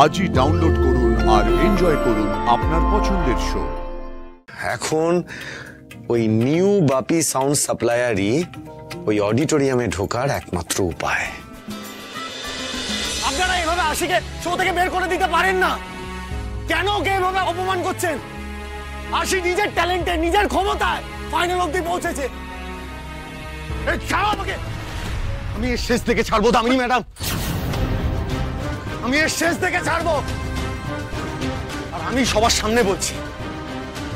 আজই ডাউনলোড করুন আর এনজয় করুন আপনার পছন্দের শো। এখন ওই নিউ বাপি সাউন্ড সাপ্লায়ারই ওই অডিটোরিয়ামে ঢোকার একমাত্র উপায়। আপনারা এভাবে আশিকে শো থেকে বের করে দিতে পারেন না। কেন ওকে এভাবে অপমান করছেন? আশি নিজের ট্যালেন্টে, নিজের ক্ষমতায় ফাইনাল অবধি পৌঁছেছে। ছাড়ো আমাকে। আমি এর শেষ থেকে ছাড়বো দামিনী ম্যাডাম, আমি এর শেষ থেকে ছাড়বো। আর আমি সবার সামনে বলছি,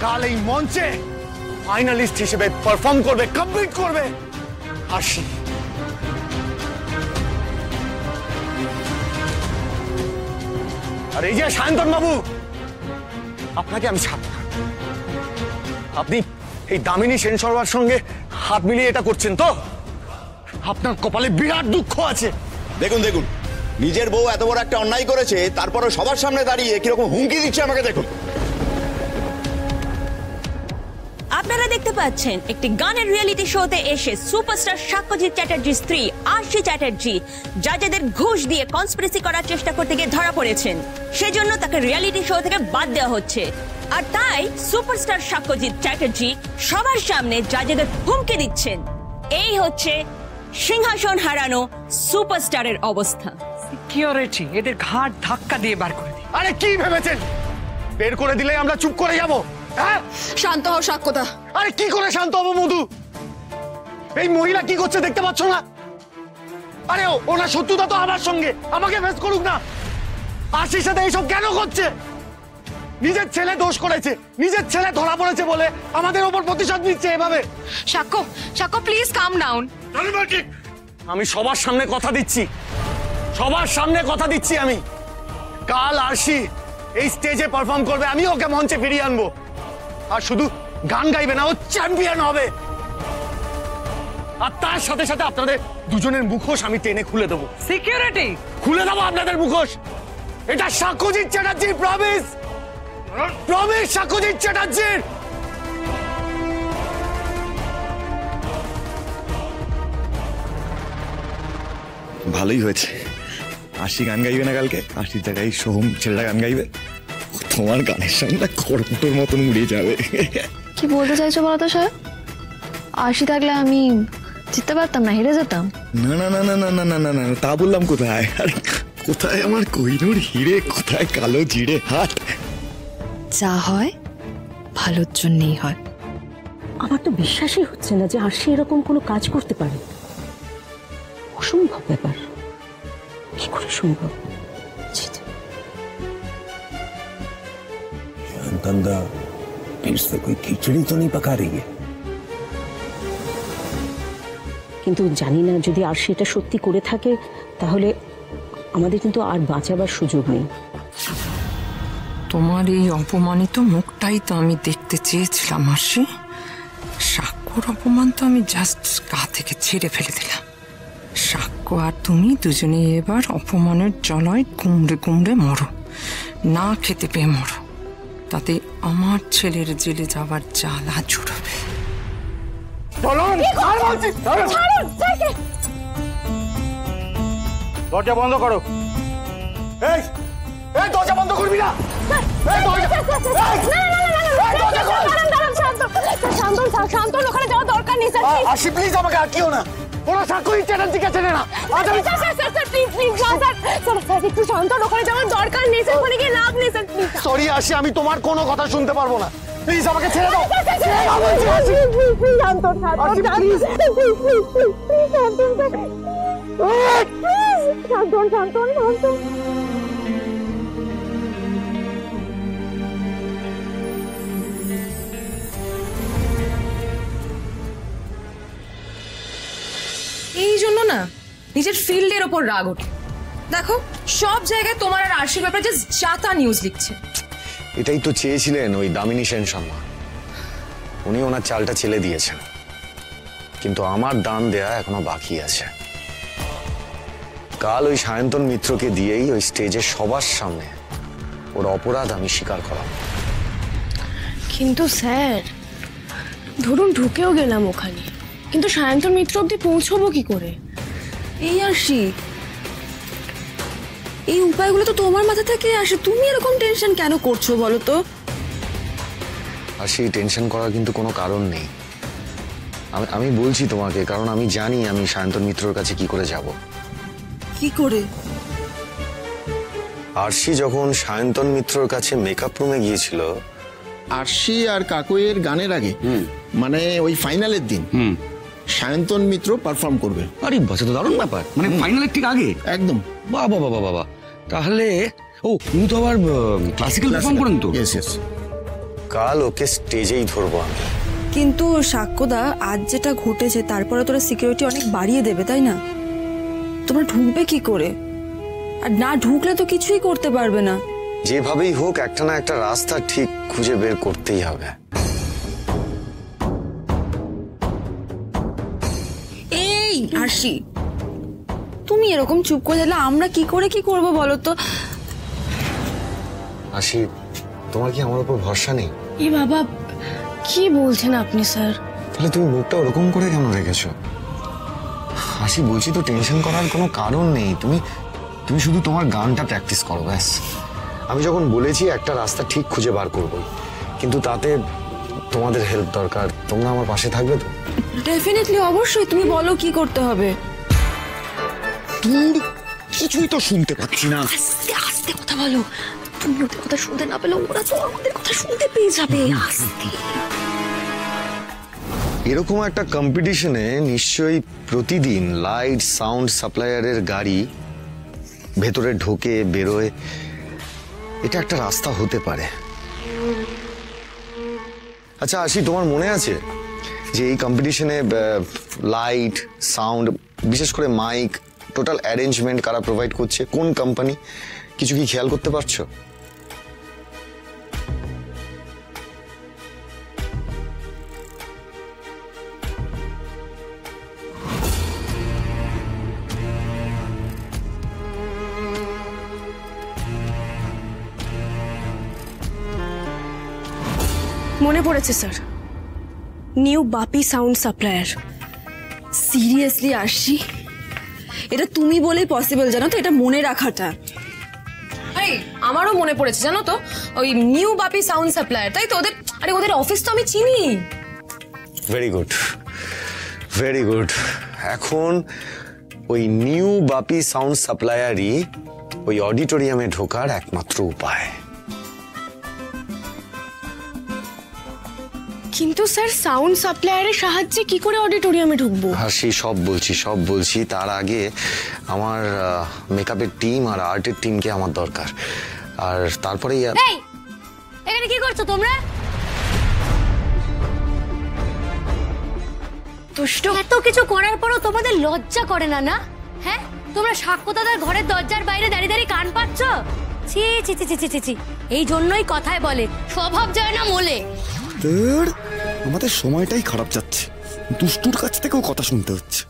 কাল এই মঞ্চে ফাইনালিস্ট হিসেবে পারফর্ম করবে, কমপ্লিট করবে আশি। আর এই যে সায়ন্তন বাবু, আপনাকে আমি ছাড়ব না। আপনি এই দামিনী সেন শর্মার সঙ্গে হাত মিলিয়ে এটা করছেন তো? আপনার কপালে বিরাট দুঃখ আছে। দেখুন দেখুন, নিজের বউ এত বড় একটা অন্যায় করেছে, তারপরে সবার সামনে দাঁড়িয়ে কিরকম হুমকি দিচ্ছে আমাকে দেখুন। আপনারা দেখতে পাচ্ছেন একটি গানের রিয়েলিটি শোতে এসে সুপারস্টার সাক্ষ্যজিৎ চ্যাটার্জির স্ত্রী আরশি চ্যাটার্জি জাজেদের ঘুষ দিয়ে কনস্পিরেসি করার চেষ্টা করতে গিয়ে ধরা পড়েছেন। সেজন্য তাকে রিয়েলিটি শো থেকে বাদ দেওয়া হচ্ছে। আর তাই সুপারস্টার সাক্ষ্যজিৎ চ্যাটার্জি সবার সামনে জাজেদের হুমকি দিচ্ছেন। এই হচ্ছে সিংহাসন হারানো সুপারস্টারের অবস্থা। সিকিউরিটি এদের ঘাট ধাক্কা দিয়ে বার করে দিই। আরে কি ভেবেছেন বের করে দিলে আমরা চুপ করে যাব? হ্যাঁ, শান্ত হও সাক্ষ্যদা। আরে কি করে শান্ত হবো মধু? এই মহিলা কি করছে দেখতে পাচ্ছ না? আরে ওনার শত্রুতা তো আমার সঙ্গে, আমাকে ফেস করুক না। আশির সাথে এইসব কেন করছে? নিজের ছেলে দোষ করেছে, নিজের ছেলে ধরা পড়েছে বলে আমাদের ওপর প্রতিশোধ নিচ্ছে এভাবে। সাক্ষ্য প্লিজ কাম ডাউন। আমি সবার সামনে কথা দিচ্ছি, সবার সামনে কথা দিচ্ছি, আমি কাল আরশি এই স্টেজে পারফর্ম করবে, আমি ওকে মঞ্চে ফিরিয়ে আনবো। আর শুধু গান গাইবে না, ও চ্যাম্পিয়ন হবে। আর তার সাথে সাথে আপনাদের দুজনের মুখোশ আমি টেনে খুলে দেবো। সিকিউরিটি খুলে দেবো আপনাদের মুখোশ। এটা সাক্ষ্যজিৎ চ্যাটার্জির প্রমিস, প্রমিস সাক্ষ্যজিৎ চ্যাটার্জির। ভালোই হয়েছে, আশি গান গাইবে না কালকে, আশির জায়গায় সোহম ছেলেটা গান গাইবে। তোমার গানের সঙ্গে খড়কুটোর মতন উড়িয়ে যাবে। কি বলতে চাইছো বলো তো সাহেব? আশি থাকলে আমি জিততে পারতাম না, হেরে যেতাম। না না না না না না না না না, তা বললাম কোথায়? আর কোথায় আমার কোহিনূর হিরে, কোথায় কালো জিরে হাট। যা হয় ভালোর জন্যই হয়। আমার তো বিশ্বাসই হচ্ছে না যে আরশি এরকম কোনো কাজ করতে পারে। অসম্ভব ব্যাপার, কি করে সম্ভব? शांतंदा फिर से कोई खिचड़ी तो नहीं पका रही है? কিন্তু জানি না, যদি আরশি এটা সত্যি করে থাকে তাহলে আমাদের কিন্তু আর বাঁচাবার সুযোগ নেই। তোমার এই অপমানিত মুখটাই তো আমি দেখতে চেয়েছিলাম আরশি। সাক্ষ্যর অপমান তো আমি জাস্ট গা থেকে ছেড়ে ফেলে দিলাম। সাক্ষ্য আর তুমি দুজনে এবার অপমানের জ্বালায় কুমড়ে কুমড়ে মরো, না খেতে পেয়ে মরো। তাতে আমার ছেলের জেলে যাবার জ্বালা জুড়বে। দরজা বন্ধ করো। এই এই দরজা বন্ধ করবি না। শান্তন, ওখানে যাওয়ার দরকার নেই স্যার। আশি প্লিজ আমাকে আটকিও না। ওরা সাক্ষ্যজিৎ চ্যাটার্জিকে চেনে না। একটু শান্তন, ওখানে যাওয়ার দরকার নেই স্যার, ওখানে গিয়ে লাভ নেই স্যার। সরি আশি, আমি তোমার কোনো কথা শুনতে পারবো না। প্লিজ আমাকে ছেড়ে দাও। এই জন্য না নিজের ফিল্ডের ওপর রাগ ওঠে। দেখো সব জায়গায় তোমার আর আরশির ব্যাপারে জাস্ট জাতা নিউজ লিখছে। এটাই তো চেয়েছিলেন ওই দামিনী সেন শর্মা। উনি ওনার চালটা ছেলে দিয়েছেন, কিন্তু আমার দান দেয়া এখনো বাকি আছে। কাল ওই সায়ন্তন মিত্রকে দিয়েই ওই স্টেজে সবার সামনে ওর অপরাধ আমি স্বীকার করাবো। কিন্তু স্যার ধরুন ঢুকেও গেলাম ওখানে, কিন্তু সায়ন্তন মিত্র অব্দি পৌঁছবো কি করে? এই আরশি এই উপায়গুলো তো তোমার মাথা থেকে আসে, তুমি এরকম টেনশন কেন করছো বলো তো? আর সেই টেনশন করার কিন্তু কোনো কারণ নেই। আমি বলছি তোমাকে, কারণ আমি জানি আমি সায়ন্তন মিত্রর কাছে কি করে যাব। কি করে? আরশি যখন সায়ন্তন মিত্রর কাছে মেকআপ রুমে গিয়েছিল, আরশি আর কাকইয়ের গানের আগে মানে ওই ফাইনালের দিন সায়ন্তন মিত্র পারফর্ম করবে। আরে বাস, তো দারুণ ব্যাপার, মানে ফাইনালের ঠিক আগে একদম। বাবা বাবা বাবা, তাহলে ও উনি তো আবার ক্লাসিক্যাল পারফর্ম করেন তো? Yes yes. কাল ওকে স্টেজেই ধরবো আমি। কিন্তু সাক্ষ্যদা, আজ যেটা ঘটেছে তারপরে তোরা সিকিউরিটি অনেক বাড়িয়ে দেবে, তাই না? তোমরা ঢুকবে কি করে? আর না ঢুকলে তো কিছুই করতে পারবে না। যেভাবেই হোক একটা না একটা রাস্তা ঠিক খুঁজে বের করতেই হবে। এই আরশি, তুমি এরকম চুপ করে দিলে আমরা কি করে কি করব বলো তো? আশি, তোমার কি আমার উপর ভরসা নেই? এ বাবা, কি বলছেন আপনি স্যার? তাহলে তুমি মুখটা ওরকম করে কেন রেখেছো? হাসি, বলছি তো টেনশন করার কোনো কারণ নেই। তুমি শুধু তোমার গানটা প্র্যাকটিস করো, ব্যাস। আমি যখন বলেছি একটা রাস্তা ঠিক খুঁজে বার করবো, কিন্তু তাতে তোমাদের হেল্প দরকার। তোমরা আমার পাশে থাকবে তো? ডেফিনেটলি, অবশ্যই। তুমি বলো কি করতে হবে। তোর কিছুই তো শুনতে পাচ্ছি না। আস্তে আস্তে কথা বলো। তুমি ওদের কথা শুনতে না পেলে ওরা তো আমাদের কথা শুনতে পেয়ে যাবে। আস্তে। এরকম একটা কম্পিটিশনে নিশ্চয়ই প্রতিদিন লাইট সাউন্ড সাপ্লায়ারের গাড়ি ভেতরে ঢোকে বেরোয়, এটা একটা রাস্তা হতে পারে। আচ্ছা আশি, তোমার মনে আছে যে এই কম্পিটিশনে লাইট সাউন্ড, বিশেষ করে মাইক, টোটাল অ্যারেঞ্জমেন্ট কারা প্রোভাইড করছে, কোন কোম্পানি? কিছু কি খেয়াল করতে পারছো? মনে পড়েছে স্যার, নিউ বাপি সাউন্ড সাপ্লায়ার। সিরিয়াসলি আরশি, এটা তুমি বলেই পসিবল, জানো তো, এটা মনে রাখাটা। আরে আমারও মনে পড়েছে, জানো তো, ওই নিউ বাপি সাউন্ড সাপ্লায়ার, তাই তো? ওদের অফিস তো আমি চিনি। Very good, very good. এখন ওই নিউ বাপি সাউন্ড সাপ্লায়ারই ওই অডিটোরিয়ামে ঢোকার একমাত্র উপায়। কিন্তু স্যার, সাউন্ড সাপ্লায়ারের সাহায্যে কি করে অডিটোরিয়ামে ঢুকবো? হাসি, সব বলছি। তার আগে আমার মেকআপের টিম আর আর্টের টিমকে আমার দরকার। আর তারপরেই এখানে কি করছো তোমরা? দুষ্টু, এত কিছু করার পরও তোমাদের লজ্জা করে না? না হ্যাঁ, তোমরা সাক্ষ্যদাদার ঘরের দরজার বাইরে দাঁড়িয়ে দাঁড়িয়ে কান পাচ্ছ? ছি ছি ছি ছি ছি ছি। এই জন্যই কথায় বলে স্বভাব যায় না মোলে। আমাদের সময়টাই খারাপ যাচ্ছে, দুষ্টুর কাছ থেকেও কথা শুনতে হচ্ছে।